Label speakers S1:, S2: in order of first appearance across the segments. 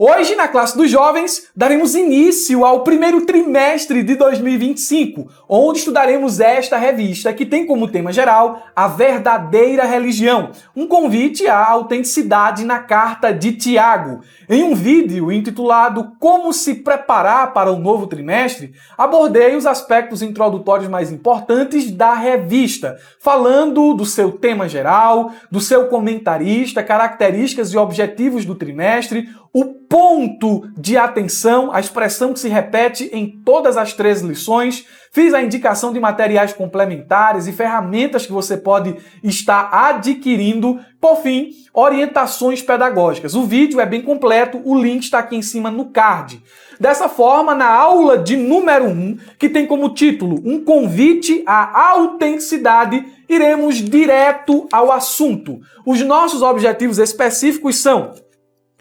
S1: Hoje, na classe dos jovens, daremos início ao primeiro trimestre de 2025, onde estudaremos esta revista, que tem como tema geral a verdadeira religião, um convite à autenticidade na carta de Tiago. Em um vídeo intitulado Como se preparar para o novo trimestre, abordei os aspectos introdutórios mais importantes da revista, falando do seu tema geral, do seu comentarista, características e objetivos do trimestre, o ponto de atenção, a expressão que se repete em todas as 13 lições. Fiz a indicação de materiais complementares e ferramentas que você pode estar adquirindo. Por fim, orientações pedagógicas. O vídeo é bem completo, o link está aqui em cima no card. Dessa forma, na aula de número 1, que tem como título Um convite à autenticidade, iremos direto ao assunto. Os nossos objetivos específicos são: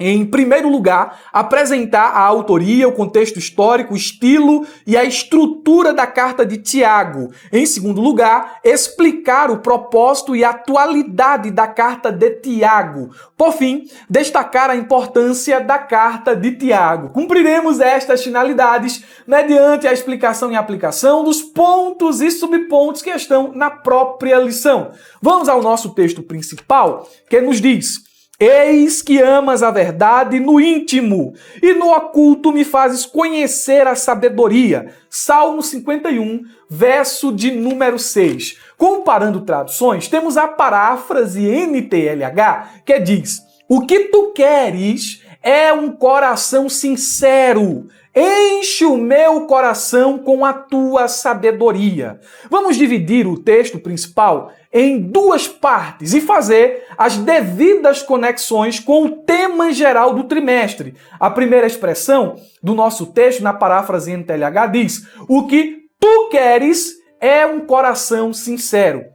S1: em primeiro lugar, apresentar a autoria, o contexto histórico, o estilo e a estrutura da carta de Tiago. Em segundo lugar, explicar o propósito e a atualidade da carta de Tiago. Por fim, destacar a importância da carta de Tiago. Cumpriremos estas finalidades mediante a explicação e aplicação dos pontos e subpontos que estão na própria lição. Vamos ao nosso texto principal, que nos diz: Eis que amas a verdade no íntimo, e no oculto me fazes conhecer a sabedoria. Salmo 51, verso de número 6. Comparando traduções, temos a paráfrase NTLH, que diz: o que tu queres é um coração sincero. Enche o meu coração com a tua sabedoria. Vamos dividir o texto principal em duas partes e fazer as devidas conexões com o tema geral do trimestre. A primeira expressão do nosso texto, na paráfrase NTLH, diz: o que tu queres é um coração sincero.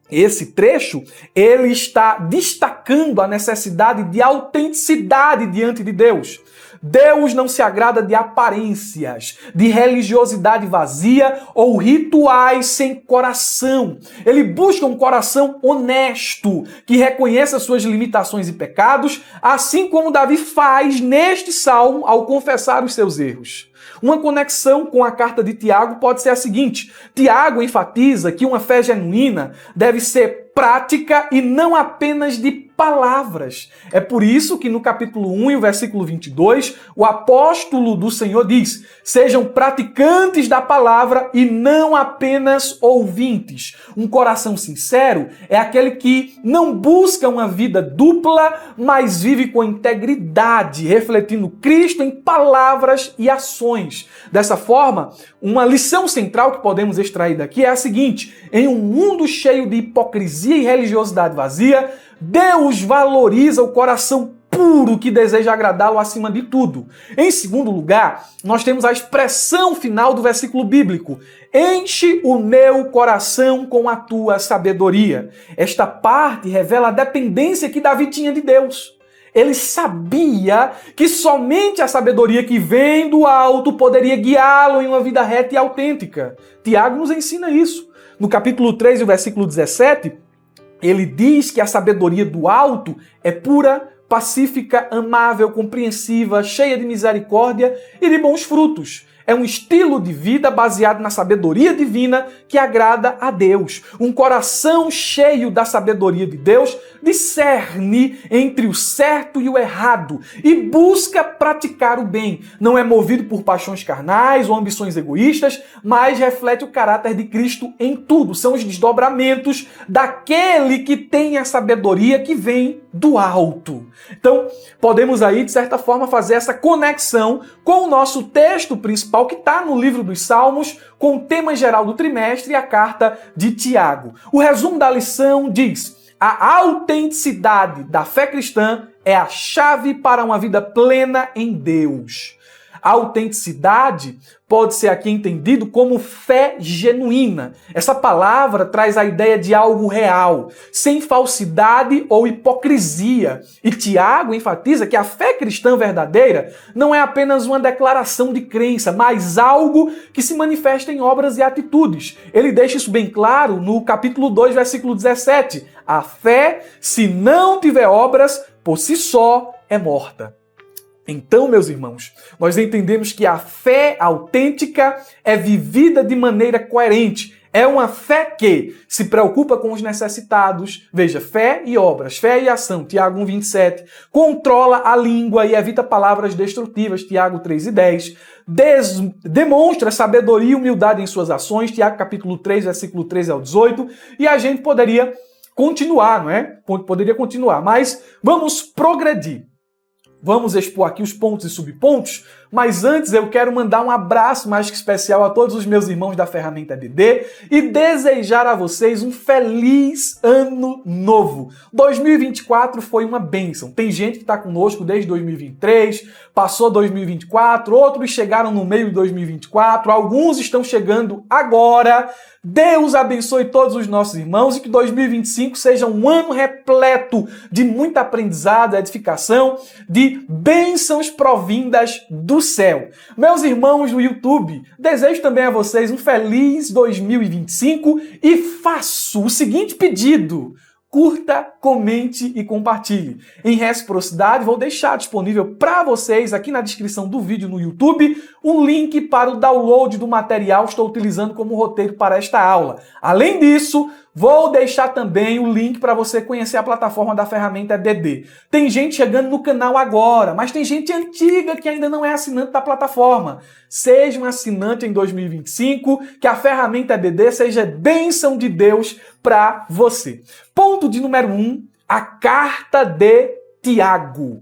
S1: Esse trecho, ele está destacando a necessidade de autenticidade diante de Deus. Deus não se agrada de aparências, de religiosidade vazia ou rituais sem coração. Ele busca um coração honesto, que reconheça suas limitações e pecados, assim como Davi faz neste salmo ao confessar os seus erros. Uma conexão com a carta de Tiago pode ser a seguinte: Tiago enfatiza que uma fé genuína deve ser prática e não apenas de palavras. É por isso que no capítulo 1 e o versículo 22, o apóstolo do Senhor diz: sejam praticantes da palavra e não apenas ouvintes. Um coração sincero é aquele que não busca uma vida dupla, mas vive com integridade, refletindo Cristo em palavras e ações. Dessa forma, uma lição central que podemos extrair daqui é a seguinte: em um mundo cheio de hipocrisia e religiosidade vazia, Deus valoriza o coração puro que deseja agradá-lo acima de tudo. Em segundo lugar, nós temos a expressão final do versículo bíblico: enche o meu coração com a tua sabedoria. Esta parte revela a dependência que Davi tinha de Deus. Ele sabia que somente a sabedoria que vem do alto poderia guiá-lo em uma vida reta e autêntica. Tiago nos ensina isso. No capítulo 3 e o versículo 17, ele diz que a sabedoria do alto é pura, pacífica, amável, compreensiva, cheia de misericórdia e de bons frutos. É um estilo de vida baseado na sabedoria divina que agrada a Deus. Um coração cheio da sabedoria de Deus discerne entre o certo e o errado e busca praticar o bem. Não é movido por paixões carnais ou ambições egoístas, mas reflete o caráter de Cristo em tudo. São os desdobramentos daquele que tem a sabedoria que vem do alto. Então, podemos aí, de certa forma, fazer essa conexão com o nosso texto principal, que está no livro dos Salmos, com o tema geral do trimestre e a carta de Tiago. O resumo da lição diz: a autenticidade da fé cristã é a chave para uma vida plena em Deus. A autenticidade pode ser aqui entendido como fé genuína. Essa palavra traz a ideia de algo real, sem falsidade ou hipocrisia. E Tiago enfatiza que a fé cristã verdadeira não é apenas uma declaração de crença, mas algo que se manifesta em obras e atitudes. Ele deixa isso bem claro no capítulo 2, versículo 17. A fé, se não tiver obras, por si só é morta. Então, meus irmãos, nós entendemos que a fé autêntica é vivida de maneira coerente. É uma fé que se preocupa com os necessitados. Veja, fé e obras, fé e ação, Tiago 1,27. Controla a língua e evita palavras destrutivas, Tiago 3,10. Demonstra sabedoria e humildade em suas ações, Tiago capítulo 3, versículo 13 ao 18. E a gente poderia continuar, não é? Poderia continuar, mas vamos progredir. Vamos expor aqui os pontos e subpontos, mas antes eu quero mandar um abraço mais que especial a todos os meus irmãos da Ferramenta EBD e desejar a vocês um feliz ano novo. 2024 foi uma bênção. Tem gente que está conosco desde 2023, passou 2024, outros chegaram no meio de 2024, alguns estão chegando agora. Deus abençoe todos os nossos irmãos e que 2025 seja um ano repleto de muito aprendizado, edificação, de bênçãos provindas do céu. Meus irmãos do YouTube, desejo também a vocês um feliz 2025 e faço o seguinte pedido: curta, comente e compartilhe. Em reciprocidade, vou deixar disponível para vocês aqui na descrição do vídeo no YouTube um link para o download do material que estou utilizando como roteiro para esta aula. Além disso, vou deixar também o link para você conhecer a plataforma da Ferramenta EBD. Tem gente chegando no canal agora, mas tem gente antiga que ainda não é assinante da plataforma. Seja um assinante em 2025, que a Ferramenta EBD seja bênção de Deus para você. Ponto de número 1, a carta de Tiago.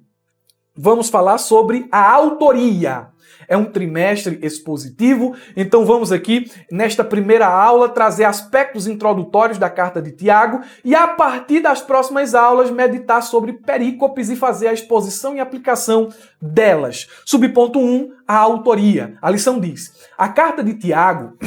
S1: Vamos falar sobre a autoria. É um trimestre expositivo, então vamos aqui, nesta primeira aula, trazer aspectos introdutórios da carta de Tiago e, a partir das próximas aulas, meditar sobre perícopes e fazer a exposição e aplicação delas. Subponto 1, a autoria. A lição diz: a carta de Tiago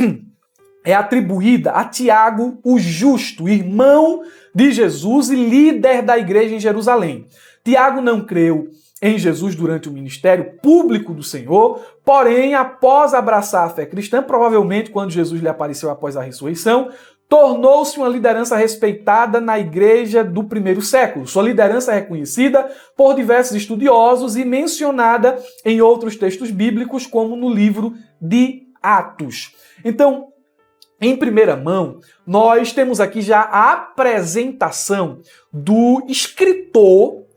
S1: é atribuída a Tiago, o justo, irmão de Jesus e líder da igreja em Jerusalém. Tiago não creu em Jesus durante o ministério público do Senhor, porém, após abraçar a fé cristã, provavelmente quando Jesus lhe apareceu após a ressurreição, tornou-se uma liderança respeitada na igreja do primeiro século. Sua liderança é reconhecida por diversos estudiosos e mencionada em outros textos bíblicos, como no livro de Atos. Então, em primeira mão, nós temos aqui já a apresentação do escritor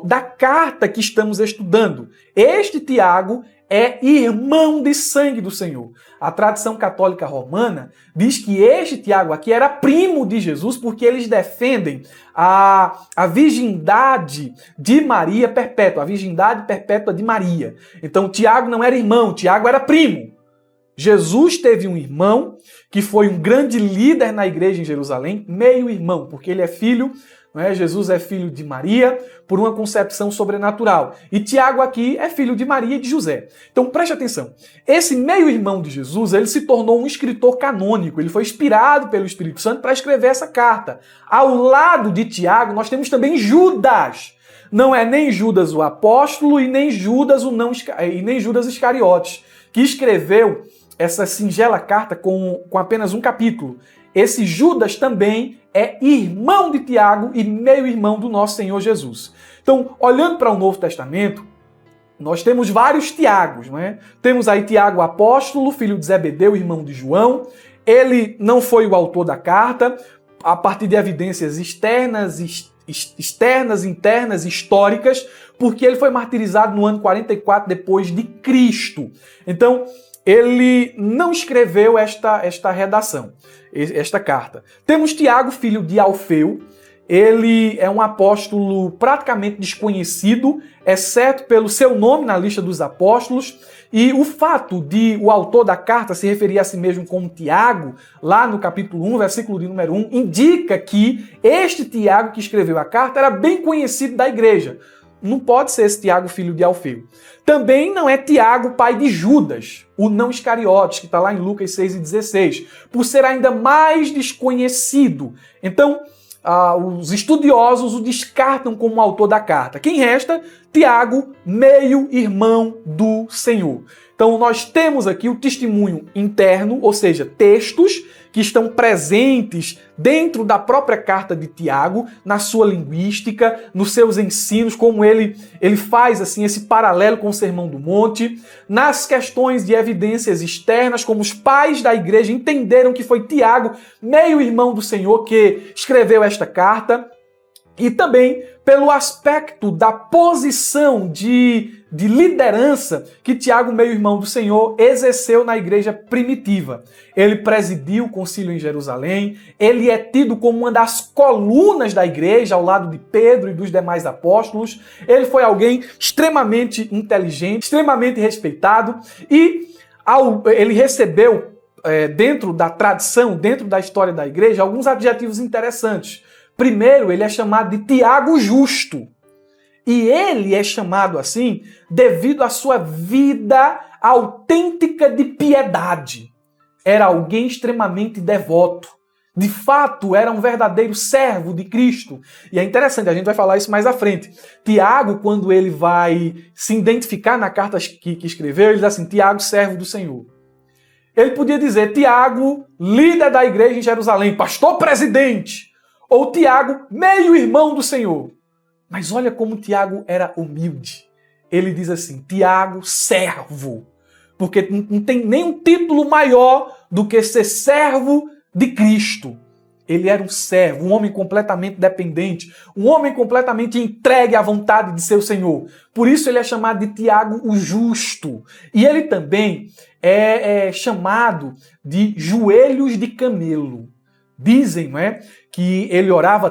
S1: da carta que estamos estudando. Este Tiago é irmão de sangue do Senhor. A tradição católica romana diz que este Tiago aqui era primo de Jesus porque eles defendem a virgindade de Maria perpétua, a virgindade perpétua de Maria. Então Tiago não era irmão, Tiago era primo. Jesus teve um irmão que foi um grande líder na igreja em Jerusalém, meio irmão, porque ele é filho, não é? Jesus é filho de Maria por uma concepção sobrenatural. E Tiago aqui é filho de Maria e de José. Então preste atenção. Esse meio-irmão de Jesus, ele se tornou um escritor canônico. Ele foi inspirado pelo Espírito Santo para escrever essa carta. Ao lado de Tiago, nós temos também Judas. Não é nem Judas o apóstolo e nem Judas Iscariotes, que escreveu essa singela carta com apenas um capítulo. Esse Judas também é irmão de Tiago e meio-irmão do nosso Senhor Jesus. Então, olhando para o Novo Testamento, nós temos vários Tiagos, não é? Temos aí Tiago apóstolo, filho de Zebedeu, irmão de João. Ele não foi o autor da carta, a partir de evidências externas, internas, históricas, porque ele foi martirizado no ano 44 depois de Cristo. Então, ele não escreveu esta redação, esta carta. Temos Tiago, filho de Alfeu. Ele é um apóstolo praticamente desconhecido, exceto pelo seu nome na lista dos apóstolos. E o fato de o autor da carta se referir a si mesmo como Tiago, lá no capítulo 1, versículo de número 1, indica que este Tiago que escreveu a carta era bem conhecido da igreja. Não pode ser esse Tiago, filho de Alfeu. Também não é Tiago, pai de Judas, o não Iscariotes, que está lá em Lucas 6:16, por ser ainda mais desconhecido. Então, os estudiosos o descartam como autor da carta. Quem resta? Tiago, meio-irmão do Senhor. Então, nós temos aqui o testemunho interno, ou seja, textos que estão presentes dentro da própria carta de Tiago, na sua linguística, nos seus ensinos, como ele faz assim esse paralelo com o Sermão do Monte, nas questões de evidências externas, como os pais da igreja entenderam que foi Tiago, meio-irmão do Senhor, que escreveu esta carta, e também pelo aspecto da posição de liderança que Tiago, meio-irmão do Senhor, exerceu na igreja primitiva. Ele presidiu o concílio em Jerusalém, ele é tido como uma das colunas da igreja, ao lado de Pedro e dos demais apóstolos. Ele foi alguém extremamente inteligente, extremamente respeitado, e ele recebeu, dentro da tradição, dentro da história da igreja, alguns adjetivos interessantes. Primeiro, ele é chamado de Tiago Justo. E ele é chamado assim devido à sua vida autêntica de piedade. Era alguém extremamente devoto. De fato, era um verdadeiro servo de Cristo. E é interessante, a gente vai falar isso mais à frente. Tiago, quando ele vai se identificar na carta que escreveu, ele diz assim, Tiago, servo do Senhor. Ele podia dizer, Tiago, líder da igreja em Jerusalém, pastor presidente. Ou Tiago, meio-irmão do Senhor. Mas olha como Tiago era humilde. Ele diz assim, Tiago, servo. Porque não tem nenhum título maior do que ser servo de Cristo. Ele era um servo, um homem completamente dependente, um homem completamente entregue à vontade de seu Senhor. Por isso ele é chamado de Tiago o Justo. E ele também é chamado de joelhos de camelo. Dizem, não é, que ele orava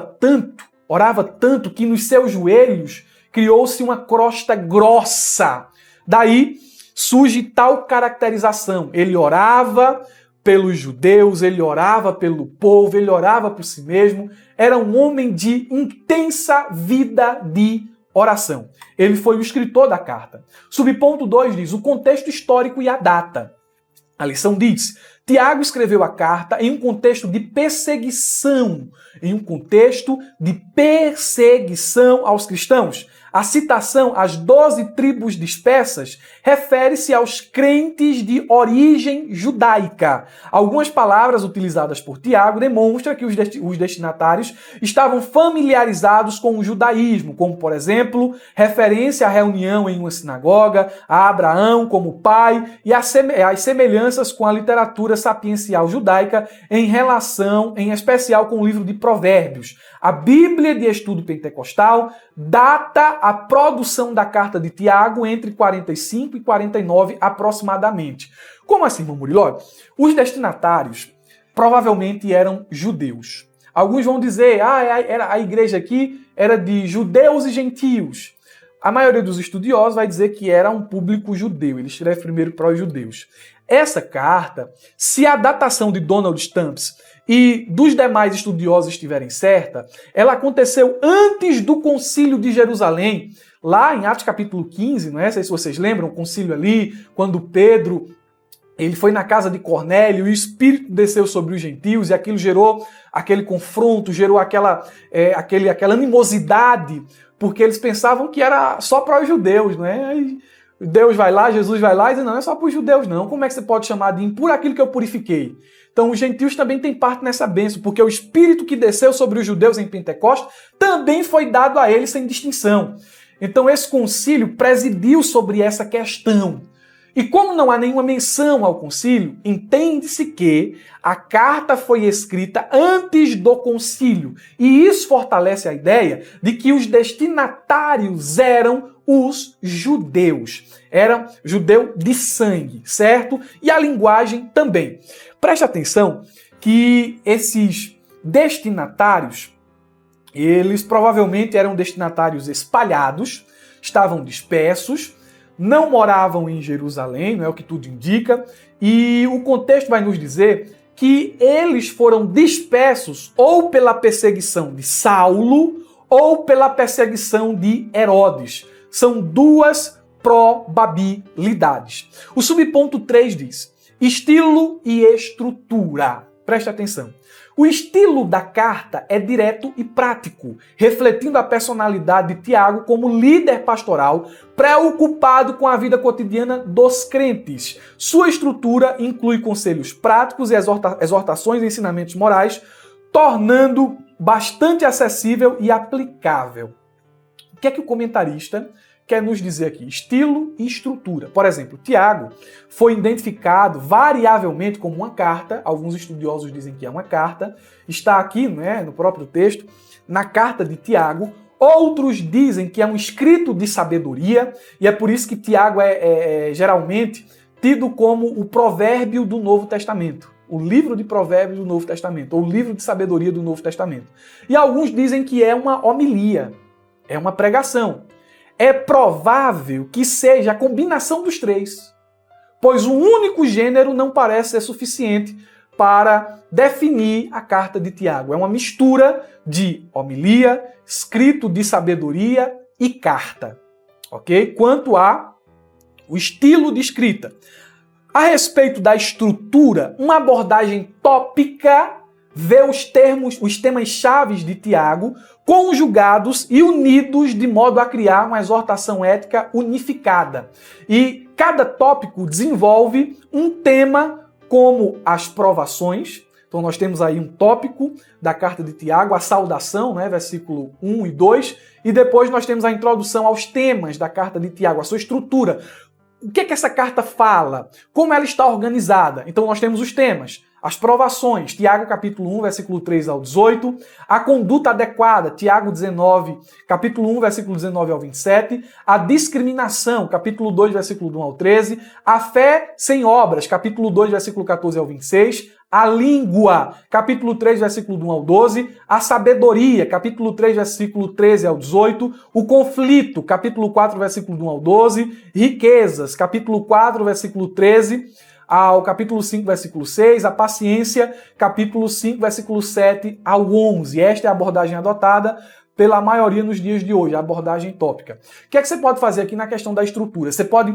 S1: tanto que nos seus joelhos criou-se uma crosta grossa. Daí surge tal caracterização. Ele orava pelos judeus, ele orava pelo povo, ele orava por si mesmo. Era um homem de intensa vida de oração. Ele foi o escritor da carta. Subponto 2 diz o contexto histórico e a data. A lição diz, Tiago escreveu a carta em um contexto de perseguição, aos cristãos. A citação às 12 tribos dispersas refere-se aos crentes de origem judaica. Algumas palavras utilizadas por Tiago demonstram que os destinatários estavam familiarizados com o judaísmo, como, por exemplo, referência à reunião em uma sinagoga, a Abraão como pai e as semelhanças com a literatura sapiencial judaica em relação, em especial, com o livro de Provérbios. A Bíblia de Estudo Pentecostal data a produção da carta de Tiago entre 45 e 49 aproximadamente. Como assim, irmão Muriló? Os destinatários provavelmente eram judeus. Alguns vão dizer, a igreja aqui era de judeus e gentios. A maioria dos estudiosos vai dizer que era um público judeu. Ele escreve primeiro para os judeus. Essa carta, se a datação de Donald Stamps e dos demais estudiosos estiverem certa, ela aconteceu antes do concílio de Jerusalém, lá em Atos capítulo 15, não é? Não sei se vocês lembram, o concílio ali, quando Pedro ele foi na casa de Cornélio e o Espírito desceu sobre os gentios e aquilo gerou aquele confronto, gerou aquela animosidade, porque eles pensavam que era só para os judeus, não é? Aí Deus vai lá, Jesus vai lá e diz, não é só para os judeus não, como é que você pode chamar de impuro aquilo que eu purifiquei? Então os gentios também têm parte nessa bênção, porque o Espírito que desceu sobre os judeus em Pentecostes também foi dado a eles sem distinção. Então esse concílio presidiu sobre essa questão. E como não há nenhuma menção ao concílio, entende-se que a carta foi escrita antes do concílio. E isso fortalece a ideia de que os destinatários eram os judeus. Era judeu de sangue, certo? E a linguagem também. Preste atenção que esses destinatários, eles provavelmente eram destinatários espalhados, estavam dispersos, não moravam em Jerusalém, não é o que tudo indica, e o contexto vai nos dizer que eles foram dispersos ou pela perseguição de Saulo ou pela perseguição de Herodes. São duas probabilidades. O subponto 3 diz, estilo e estrutura. Preste atenção. O estilo da carta é direto e prático, refletindo a personalidade de Tiago como líder pastoral preocupado com a vida cotidiana dos crentes. Sua estrutura inclui conselhos práticos e exortações e ensinamentos morais, tornando bastante acessível e aplicável. O que é que o comentarista quer nos dizer aqui? Estilo e estrutura. Por exemplo, Tiago foi identificado variavelmente como uma carta, alguns estudiosos dizem que é uma carta, está aqui, né, no próprio texto, na carta de Tiago. Outros dizem que é um escrito de sabedoria, e é por isso que Tiago é geralmente tido como o provérbio do Novo Testamento, o livro de provérbios do Novo Testamento, ou o livro de sabedoria do Novo Testamento. E alguns dizem que é uma homilia, é uma pregação. É provável que seja a combinação dos três, pois um único gênero não parece ser suficiente para definir a carta de Tiago. É uma mistura de homilia, escrito de sabedoria e carta. Ok? Quanto a o estilo de escrita. A respeito da estrutura, uma abordagem tópica vê os temas chaves de Tiago conjugados e unidos de modo a criar uma exortação ética unificada. E cada tópico desenvolve um tema, como as provações. Então nós temos aí um tópico da carta de Tiago, a saudação, né, versículo 1 e 2, e depois nós temos a introdução aos temas da carta de Tiago, a sua estrutura. O que é que essa carta fala? Como ela está organizada? Então nós temos os temas. As provações, Tiago capítulo 1, versículo 3 ao 18. A conduta adequada, Tiago 19, capítulo 1, versículo 19 ao 27. A discriminação, capítulo 2, versículo 1 ao 13. A fé sem obras, capítulo 2, versículo 14 ao 26. A língua, capítulo 3, versículo 1 ao 12. A sabedoria, capítulo 3, versículo 13 ao 18. O conflito, capítulo 4, versículo 1 ao 12. Riquezas, capítulo 4, versículo 13 ao capítulo 5, versículo 6, a paciência, capítulo 5, versículo 7 ao 11. Esta é a abordagem adotada pela maioria nos dias de hoje, a abordagem tópica. O que é que você pode fazer aqui na questão da estrutura? Você pode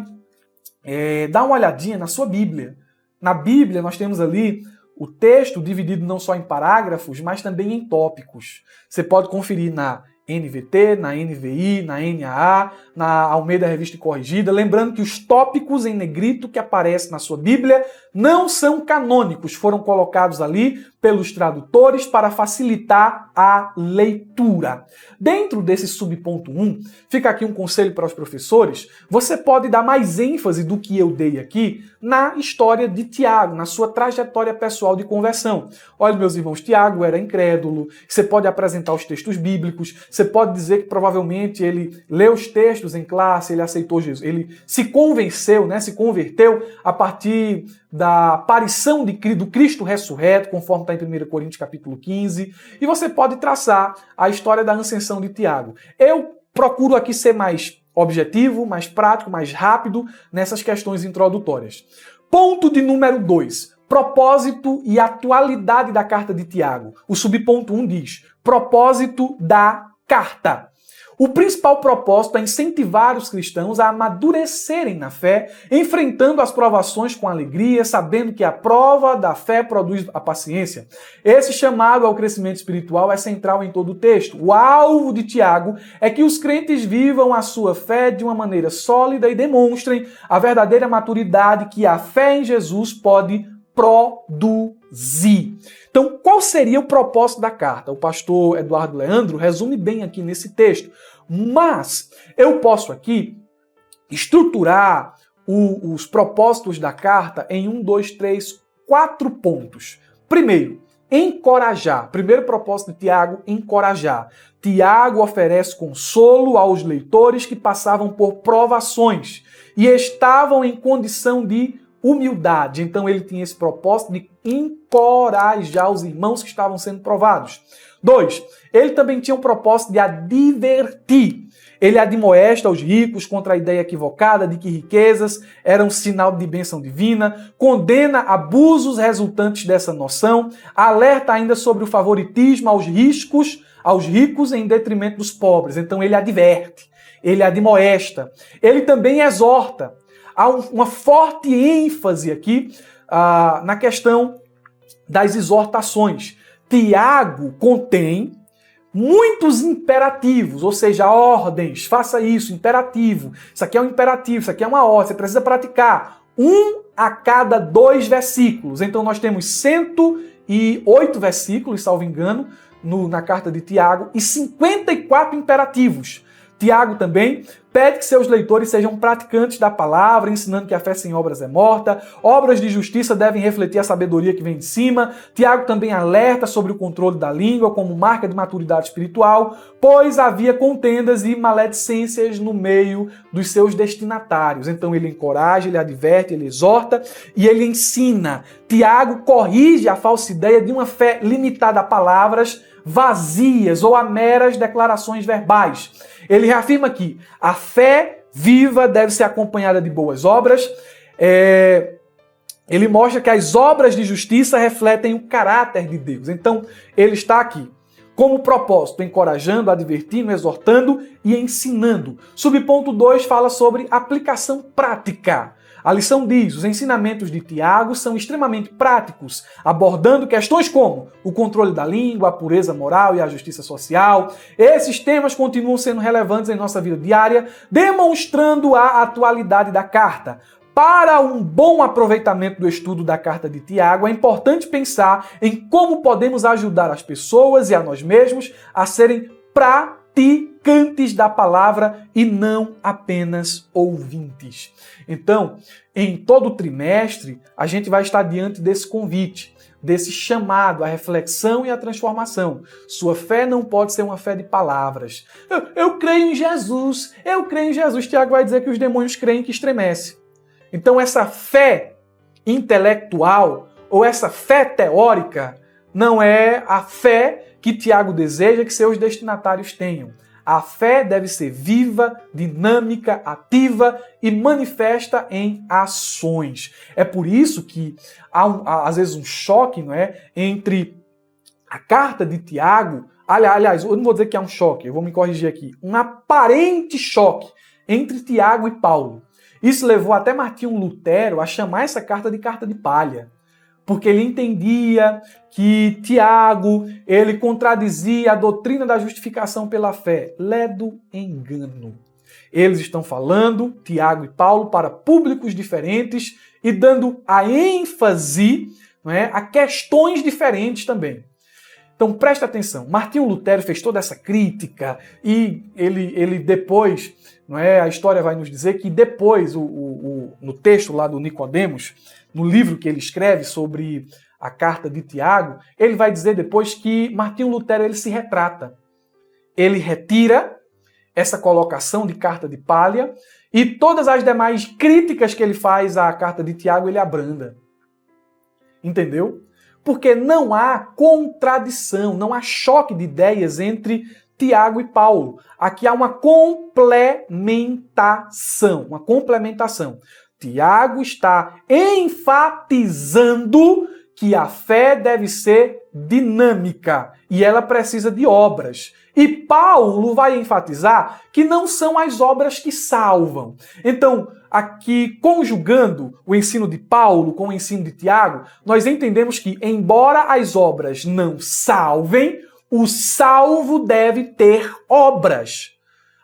S1: dar uma olhadinha na sua Bíblia. Na Bíblia nós temos ali o texto dividido não só em parágrafos, mas também em tópicos. Você pode conferir na NVT, na NVI, na NAA, na Almeida Revista e Corrigida, lembrando que os tópicos em negrito que aparecem na sua Bíblia não são canônicos, foram colocados ali pelos tradutores para facilitar a leitura. Dentro desse subponto 1, fica aqui um conselho para os professores, você pode dar mais ênfase do que eu dei aqui na história de Tiago, na sua trajetória pessoal de conversão. Olha, meus irmãos, Tiago era incrédulo, você pode apresentar os textos bíblicos, você pode dizer que provavelmente ele leu os textos em classe, ele aceitou Jesus, ele se convenceu, né, se converteu a partir da aparição do Cristo ressurreto, conforme está em 1 Coríntios capítulo 15, e você pode traçar a história da ascensão de Tiago. Eu procuro aqui ser mais objetivo, mais prático, mais rápido nessas questões introdutórias. Ponto de número 2. Propósito e atualidade da carta de Tiago. O subponto 1 diz: propósito da carta. O principal propósito é incentivar os cristãos a amadurecerem na fé, enfrentando as provações com alegria, sabendo que a prova da fé produz a paciência. Esse chamado ao crescimento espiritual é central em todo o texto. O alvo de Tiago é que os crentes vivam a sua fé de uma maneira sólida e demonstrem a verdadeira maturidade que a fé em Jesus pode produzir. Então, qual seria o propósito da carta? O pastor Eduardo Leandro resume bem aqui nesse texto, mas eu posso aqui estruturar os propósitos da carta em 1, 2, 3, 4 pontos. Primeiro, encorajar. Primeiro propósito de Tiago, encorajar. Tiago oferece consolo aos leitores que passavam por provações e estavam em condição de humildade. Então ele tinha esse propósito de encorajar os irmãos que estavam sendo provados. 2. Ele também tinha um propósito de advertir. Ele admoesta os ricos contra a ideia equivocada de que riquezas eram sinal de bênção divina, condena abusos resultantes dessa noção, alerta ainda sobre o favoritismo aos ricos em detrimento dos pobres. Então ele adverte, ele admoesta. Ele também exorta. Há uma forte ênfase aqui na questão das exortações. Tiago contém muitos imperativos, ou seja, ordens, faça isso, imperativo. Isso aqui é um imperativo, isso aqui é uma ordem, você precisa praticar. 1 a cada 2 versículos. Então nós temos 108 versículos, salvo engano, na carta de Tiago, e 54 imperativos. Tiago também pede que seus leitores sejam praticantes da palavra, ensinando que a fé sem obras é morta. Obras de justiça devem refletir a sabedoria que vem de cima. Tiago também alerta sobre o controle da língua como marca de maturidade espiritual, pois havia contendas e maledicências no meio dos seus destinatários. Então ele encoraja, ele adverte, ele exorta e ele ensina. Tiago corrige a falsa ideia de uma fé limitada a palavras vazias ou a meras declarações verbais. Ele reafirma que a fé viva deve ser acompanhada de boas obras. Ele mostra que as obras de justiça refletem o caráter de Deus. Então, ele está aqui como propósito, encorajando, advertindo, exortando e ensinando. Subponto 2 fala sobre aplicação prática. A lição diz: os ensinamentos de Tiago são extremamente práticos, abordando questões como o controle da língua, a pureza moral e a justiça social. Esses temas continuam sendo relevantes em nossa vida diária, demonstrando a atualidade da carta. Para um bom aproveitamento do estudo da carta de Tiago, é importante pensar em como podemos ajudar as pessoas e a nós mesmos a serem praticantes da palavra e não apenas ouvintes. Então, em todo o trimestre, a gente vai estar diante desse convite, desse chamado à reflexão e à transformação. Sua fé não pode ser uma fé de palavras. Eu creio em Jesus, eu creio em Jesus. Tiago vai dizer que os demônios creem que estremece. Então, essa fé intelectual ou essa fé teórica não é a fé que Tiago deseja que seus destinatários tenham. A fé deve ser viva, dinâmica, ativa e manifesta em ações. É por isso que há às vezes um choque, não é, entre a carta de Tiago. Aliás, eu não vou dizer que há um choque, eu vou me corrigir aqui. Um aparente choque entre Tiago e Paulo. Isso levou até Martinho Lutero a chamar essa carta de palha. Porque ele entendia que Tiago, ele contradizia a doutrina da justificação pela fé. Ledo engano. Eles estão falando, Tiago e Paulo, para públicos diferentes e dando a ênfase, não é, a questões diferentes também. Então presta atenção, Martinho Lutero fez toda essa crítica e ele depois, não é, a história vai nos dizer que depois, no texto lá do Nicodemos, no livro que ele escreve sobre a carta de Tiago, ele vai dizer depois que Martinho Lutero ele se retrata. Ele retira essa colocação de carta de palha e todas as demais críticas que ele faz à carta de Tiago ele abranda. Entendeu? Porque não há contradição, não há choque de ideias entre Tiago e Paulo. Aqui há uma complementação. Tiago está enfatizando que a fé deve ser dinâmica e ela precisa de obras. E Paulo vai enfatizar que não são as obras que salvam. Então, aqui, conjugando o ensino de Paulo com o ensino de Tiago, nós entendemos que, embora as obras não salvem, o salvo deve ter obras.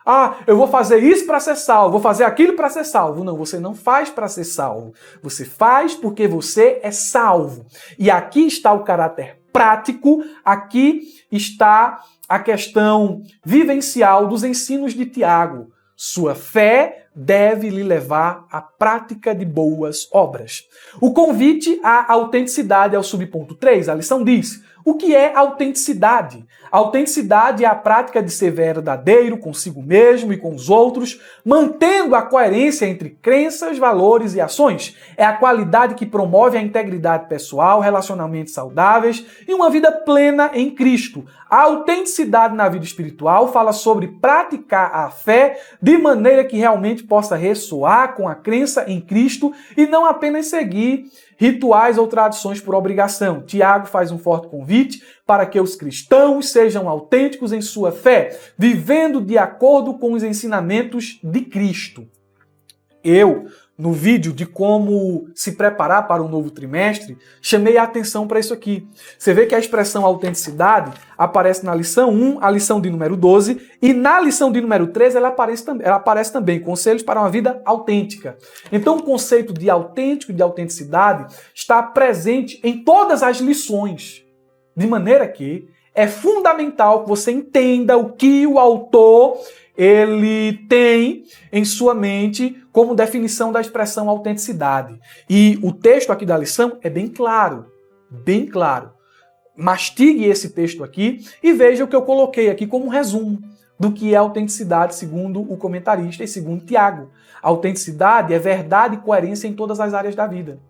S1: Ah, eu vou fazer isso para ser salvo, vou fazer aquilo para ser salvo. Não, você não faz para ser salvo. Você faz porque você é salvo. E aqui está o caráter prático, aqui está a questão vivencial dos ensinos de Tiago. Sua fé deve lhe levar à prática de boas obras. O convite à autenticidade é o subponto 3. A lição diz: o que é autenticidade? A autenticidade é a prática de ser verdadeiro consigo mesmo e com os outros, mantendo a coerência entre crenças, valores e ações. É a qualidade que promove a integridade pessoal, relacionamentos saudáveis e uma vida plena em Cristo. A autenticidade na vida espiritual fala sobre praticar a fé de maneira que realmente possa ressoar com a crença em Cristo e não apenas seguir rituais ou tradições por obrigação. Tiago faz um forte convite para que os cristãos sejam autênticos em sua fé, vivendo de acordo com os ensinamentos de Cristo. Eu, no vídeo de como se preparar para um novo trimestre, chamei a atenção para isso aqui. Você vê que a expressão autenticidade aparece na lição 1, a lição de número 12, e na lição de número 13 ela aparece também, conselhos para uma vida autêntica. Então o conceito de autêntico e de autenticidade está presente em todas as lições, de maneira que é fundamental que você entenda o que o autor ele tem em sua mente como definição da expressão autenticidade. E o texto aqui da lição é bem claro, bem claro. Mastigue esse texto aqui e veja o que eu coloquei aqui como um resumo do que é autenticidade segundo o comentarista e segundo Tiago. Autenticidade é verdade e coerência em todas as áreas da vida.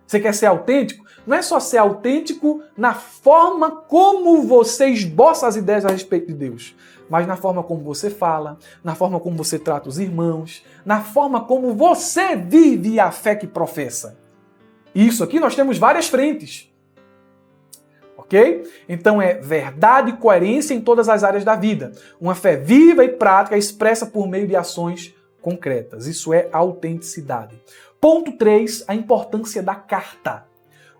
S1: Você quer ser autêntico? Não é só ser autêntico na forma como você esboça as ideias a respeito de Deus, mas na forma como você fala, na forma como você trata os irmãos, na forma como você vive a fé que professa. E isso aqui nós temos várias frentes. Ok? Então é verdade e coerência em todas as áreas da vida. Uma fé viva e prática expressa por meio de ações concretas. Isso é autenticidade. Ponto 3, a importância da carta.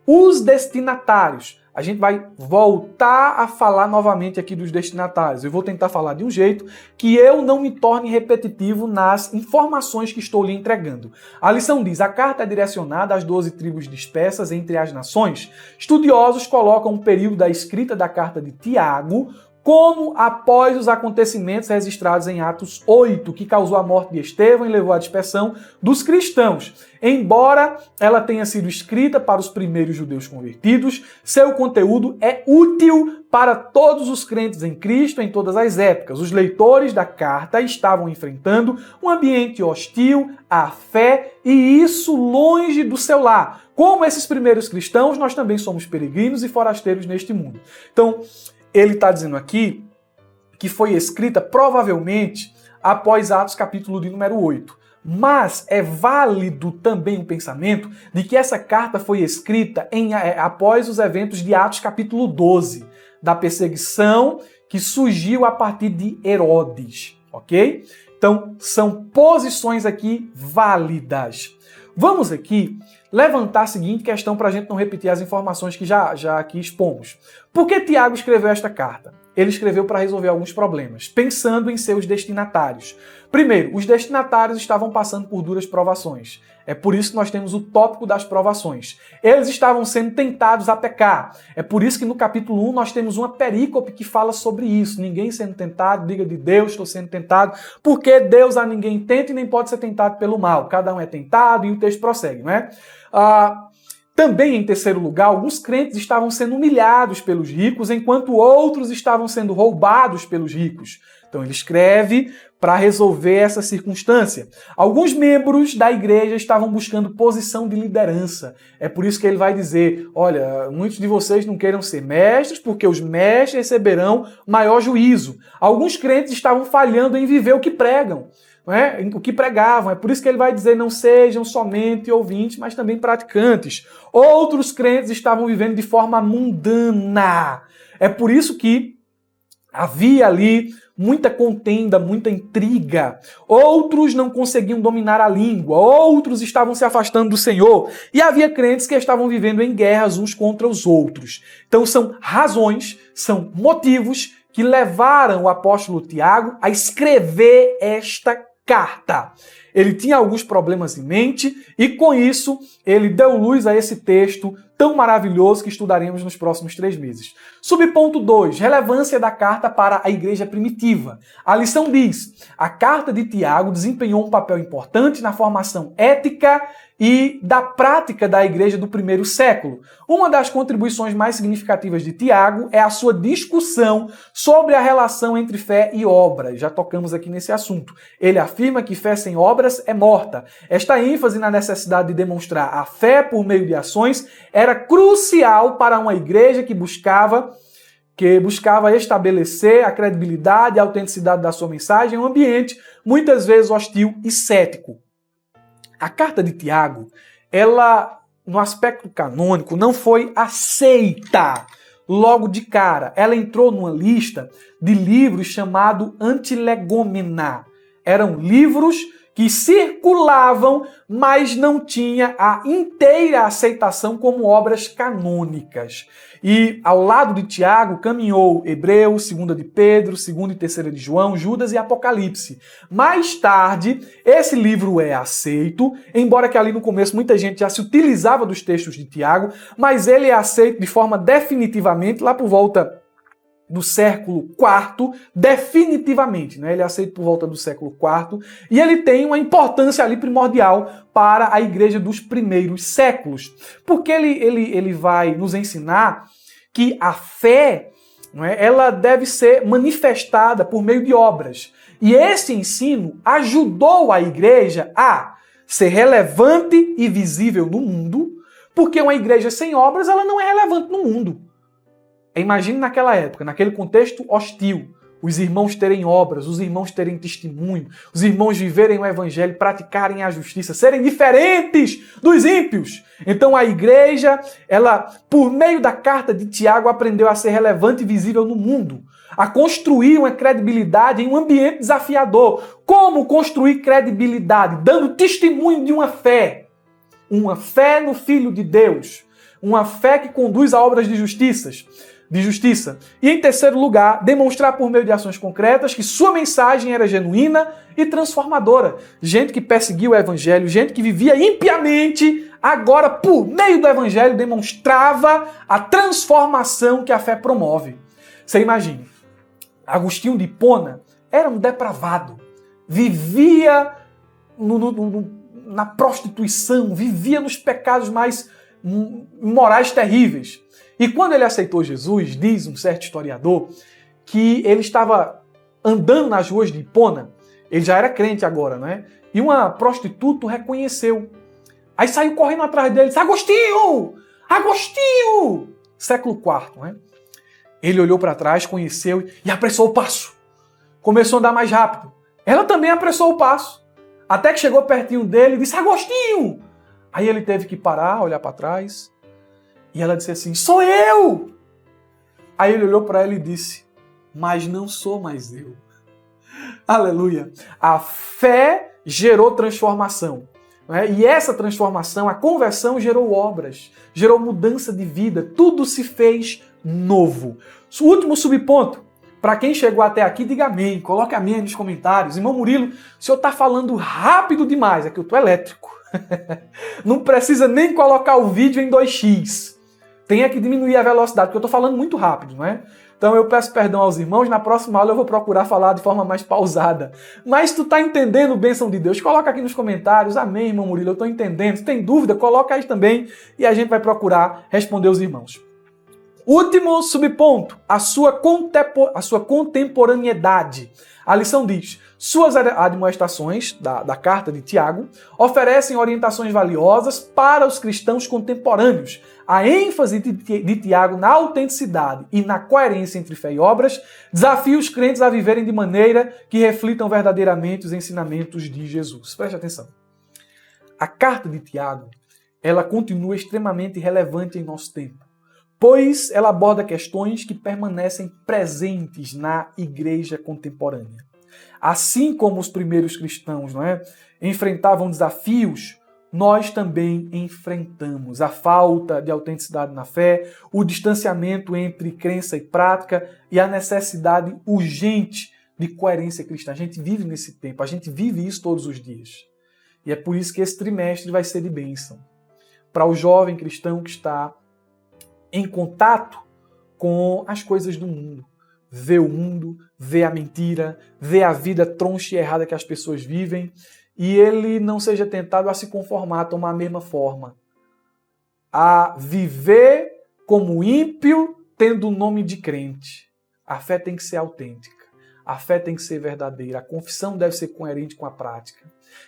S1: Os destinatários. A gente vai voltar a falar novamente aqui dos destinatários. Eu vou tentar falar de um jeito que eu não me torne repetitivo nas informações que estou lhe entregando. A lição diz: a carta é direcionada às 12 tribos dispersas entre as nações. Estudiosos colocam o período da escrita da carta de Tiago como após os acontecimentos registrados em Atos 8, que causou a morte de Estevão e levou à dispersão dos cristãos. Embora ela tenha sido escrita para os primeiros judeus convertidos, seu conteúdo é útil para todos os crentes em Cristo em todas as épocas. Os leitores da carta estavam enfrentando um ambiente hostil à fé e isso longe do seu lar. Como esses primeiros cristãos, nós também somos peregrinos e forasteiros neste mundo. Então, ele está dizendo aqui que foi escrita provavelmente após Atos capítulo de número 8. Mas é válido também o pensamento de que essa carta foi escrita após os eventos de Atos capítulo 12, da perseguição que surgiu a partir de Herodes, ok? Então, são posições aqui válidas. Vamos aqui levantar a seguinte questão para a gente não repetir as informações que já aqui expomos. Por que Tiago escreveu esta carta? Ele escreveu para resolver alguns problemas, pensando em seus destinatários. Primeiro, os destinatários estavam passando por duras provações. É por isso que nós temos o tópico das provações. Eles estavam sendo tentados a pecar. É por isso que no capítulo 1 nós temos uma perícope que fala sobre isso. Ninguém sendo tentado, diga de Deus, estou sendo tentado, porque Deus a ninguém tenta e nem pode ser tentado pelo mal. Cada um é tentado e o texto prossegue, não é? Também, em terceiro lugar, alguns crentes estavam sendo humilhados pelos ricos, enquanto outros estavam sendo roubados pelos ricos. Então ele escreve para resolver essa circunstância. Alguns membros da igreja estavam buscando posição de liderança. É por isso que ele vai dizer, olha, muitos de vocês não queiram ser mestres, porque os mestres receberão maior juízo. Alguns crentes estavam falhando em viver o que pregam. Não é? O que pregavam. É por isso que ele vai dizer, não sejam somente ouvintes, mas também praticantes. Outros crentes estavam vivendo de forma mundana. É por isso que havia ali muita contenda, muita intriga. Outros não conseguiam dominar a língua. Outros estavam se afastando do Senhor. E havia crentes que estavam vivendo em guerras uns contra os outros. Então são razões, são motivos que levaram o apóstolo Tiago a escrever esta carta. Ele tinha alguns problemas em mente e, com isso, ele deu luz a esse texto tão maravilhoso que estudaremos nos próximos 3 meses. Subponto 2. Relevância da carta para a igreja primitiva. A lição diz: a carta de Tiago desempenhou um papel importante na formação ética e da prática da igreja do primeiro século. Uma das contribuições mais significativas de Tiago é a sua discussão sobre a relação entre fé e obra. Já tocamos aqui nesse assunto. Ele afirma que fé sem obras é morta. Esta ênfase na necessidade de demonstrar a fé por meio de ações era crucial para uma igreja que buscava estabelecer a credibilidade e a autenticidade da sua mensagem em um ambiente muitas vezes hostil e cético. A carta de Tiago, ela, no aspecto canônico, não foi aceita logo de cara. Ela entrou numa lista de livros chamado Antilegômena. Eram livros que circulavam, mas não tinha a inteira aceitação como obras canônicas. E ao lado de Tiago caminhou Hebreus, 2 de Pedro, 2 e 3 de João, Judas e Apocalipse. Mais tarde, esse livro é aceito, embora que ali no começo muita gente já se utilizava dos textos de Tiago, mas ele é aceito de forma definitivamente lá por volta do século IV, definitivamente, né? Ele é aceito por volta do século IV, e ele tem uma importância ali primordial para a igreja dos primeiros séculos, porque ele vai nos ensinar que a fé, não é, ela deve ser manifestada por meio de obras, e esse ensino ajudou a igreja a ser relevante e visível no mundo, porque uma igreja sem obras, ela não é relevante no mundo. Imagine naquela época, naquele contexto hostil, os irmãos terem obras, os irmãos terem testemunho, os irmãos viverem o evangelho, praticarem a justiça, serem diferentes dos ímpios. Então a igreja, ela, por meio da carta de Tiago, aprendeu a ser relevante e visível no mundo, a construir uma credibilidade em um ambiente desafiador. Como construir credibilidade? Dando testemunho de uma fé no Filho de Deus, uma fé que conduz a obras de justiça. E em terceiro lugar, demonstrar por meio de ações concretas que sua mensagem era genuína e transformadora. Gente que perseguia o evangelho, gente que vivia impiamente, agora por meio do evangelho demonstrava a transformação que a fé promove. Você imagina, Agostinho de Hipona era um depravado, vivia na prostituição, vivia nos pecados mais morais terríveis. E quando ele aceitou Jesus, diz um certo historiador, que ele estava andando nas ruas de Hipona, ele já era crente agora, né? E uma prostituta o reconheceu. Aí saiu correndo atrás dele e disse: Agostinho! Agostinho! Século IV, né? Ele olhou para trás, conheceu e apressou o passo. Começou a andar mais rápido. Ela também apressou o passo. Até que chegou pertinho dele e disse: Agostinho! Aí ele teve que parar, olhar para trás. E ela disse assim: sou eu! Aí ele olhou para ela e disse: mas não sou mais eu. Aleluia! A fé gerou transformação. Né? E essa transformação, a conversão, gerou obras, gerou mudança de vida, tudo se fez novo. O último subponto, para quem chegou até aqui, diga amém, coloque amém aí nos comentários. Irmão Murilo, o senhor está falando rápido demais, é que eu estou elétrico. Não precisa nem colocar o vídeo em 2x. Tem que diminuir a velocidade, porque eu estou falando muito rápido, não é? Então eu peço perdão aos irmãos, na próxima aula eu vou procurar falar de forma mais pausada. Mas tu tá entendendo, bênção de Deus? Coloca aqui nos comentários, amém, irmão Murilo, eu estou entendendo. Se tem dúvida, coloca aí também e a gente vai procurar responder os irmãos. Último subponto, a sua contemporaneidade. A lição diz: suas admoestações, da carta de Tiago, oferecem orientações valiosas para os cristãos contemporâneos. A ênfase de Tiago na autenticidade e na coerência entre fé e obras desafia os crentes a viverem de maneira que reflitam verdadeiramente os ensinamentos de Jesus. Preste atenção. A carta de Tiago, ela continua extremamente relevante em nosso tempo, pois ela aborda questões que permanecem presentes na igreja contemporânea. Assim como os primeiros cristãos, não é, enfrentavam desafios, nós também enfrentamos a falta de autenticidade na fé, o distanciamento entre crença e prática e a necessidade urgente de coerência cristã. A gente vive nesse tempo, a gente vive isso todos os dias. E é por isso que esse trimestre vai ser de bênção para o jovem cristão que está em contato com as coisas do mundo. Vê o mundo, vê a mentira, vê a vida troncha e errada que as pessoas vivem, e ele não seja tentado a se conformar, a tomar a mesma forma. A viver como ímpio, tendo o nome de crente. A fé tem que ser autêntica. A fé tem que ser verdadeira. A confissão deve ser coerente com a prática.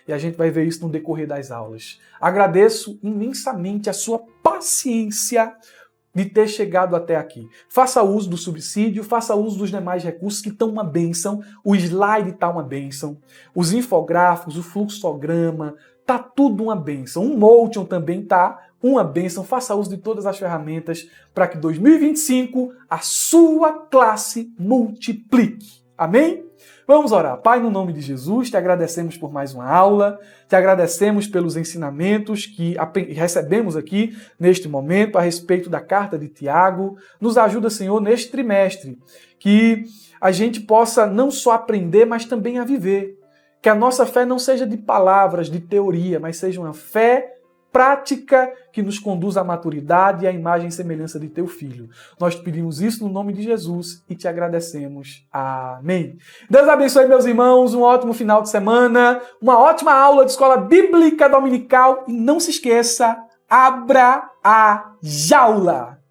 S1: E a gente vai ver isso no decorrer das aulas. Agradeço imensamente a sua paciência de ter chegado até aqui. Faça uso do subsídio, faça uso dos demais recursos que estão uma bênção. O slide está uma bênção. Os infográficos, o fluxograma, está tudo uma bênção. O Motion também está uma bênção. Faça uso de todas as ferramentas para que 2025 a sua classe multiplique. Amém? Vamos orar. Pai, no nome de Jesus, te agradecemos por mais uma aula, te agradecemos pelos ensinamentos que recebemos aqui neste momento a respeito da carta de Tiago. Nos ajuda, Senhor, neste trimestre, que a gente possa não só aprender, mas também a viver. Que a nossa fé não seja de palavras, de teoria, mas seja uma fé prática que nos conduz à maturidade e à imagem e semelhança de teu Filho. Nós te pedimos isso no nome de Jesus e te agradecemos. Amém. Deus abençoe, meus irmãos, um ótimo final de semana, uma ótima aula de escola bíblica dominical e não se esqueça, abra a jaula!